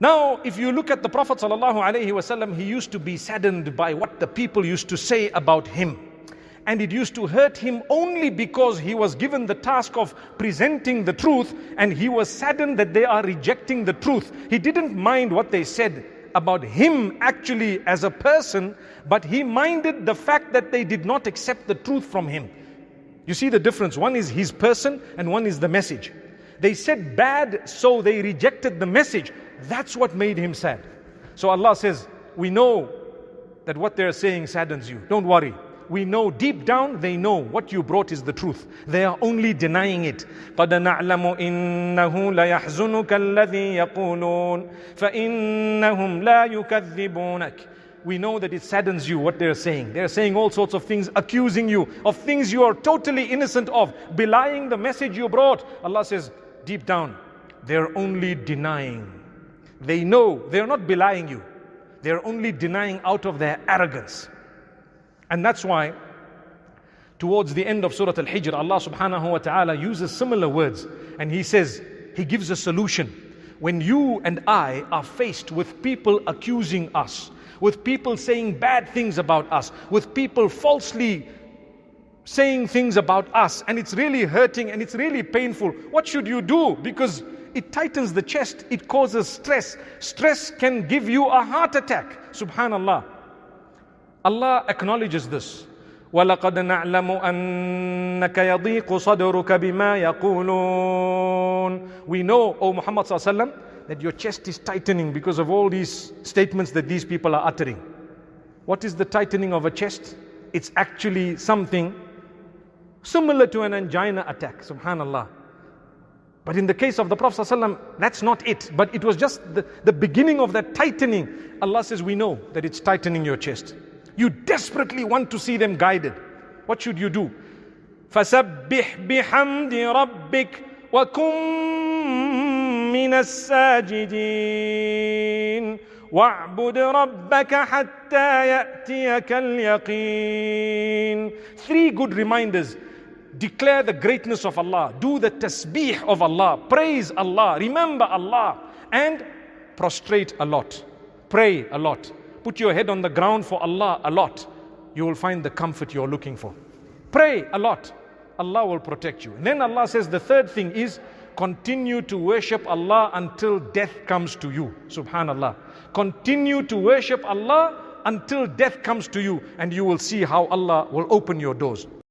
Now, if you look at the Prophet ﷺ, he used to be saddened by what the people used to say about him. And it used to hurt him only because he was given the task of presenting the truth, and he was saddened that they are rejecting the truth. He didn't mind what they said about him actually as a person, but he minded the fact that they did not accept the truth from him. You see the difference? One is his person and one is the message. They said bad, so they rejected the message. That's what made him sad. So Allah says, we know that what they're saying saddens you. Don't worry. We know deep down they know what you brought is the truth. They are only denying it. قَدْ نَعْلَمُ إِنَّهُ لَيَحْزُنُكَ الَّذِي يَقُولُونَ فَإِنَّهُمْ لَا يُكَذِّبُونَكَ. We know that it saddens you what they're saying. They're saying all sorts of things, accusing you of things you are totally innocent of, belying the message you brought. Allah says, deep down, they're only denying. They know they're not belying you. They're only denying out of their arrogance. And that's why towards the end of Surah Al-Hijr, Allah subhanahu wa ta'ala uses similar words. And He says, He gives a solution. When you and I are faced with people accusing us, with people saying bad things about us, with people falsely saying things about us, and it's really hurting and it's really painful, what should you do? Because it tightens the chest, it causes stress. Stress can give you a heart attack. Subhanallah. Allah acknowledges this. وَلَقَدْ نَعْلَمُ أَنَّكَ يَضِيقُ صَدْرُكَ بِمَا يَقُولُونَ. We know, O Muhammad sallallahu alaihi wasallam, that your chest is tightening because of all these statements that these people are uttering. What is the tightening of a chest? It's actually something similar to an angina attack. Subhanallah. But in the case of the Prophet ﷺ, that's not it. But it was just the beginning of that tightening. Allah says, we know that it's tightening your chest. You desperately want to see them guided. What should you do? فَسَبِّحْ بِحَمْدِ رَبِّكَ وَكُن مِّنَ السَّاجِدِينَ وَاعْبُدْ رَبَّكَ حَتَّى يَأْتِيَكَ الْيَقِينَ. 3 good reminders. Declare the greatness of Allah. Do the tasbih of Allah. Praise Allah. Remember Allah. And prostrate a lot. Pray a lot. Put your head on the ground for Allah a lot. You will find the comfort you're looking for. Pray a lot. Allah will protect you. And then Allah says the third thing is continue to worship Allah until death comes to you. Subhanallah. Continue to worship Allah until death comes to you, and you will see how Allah will open your doors.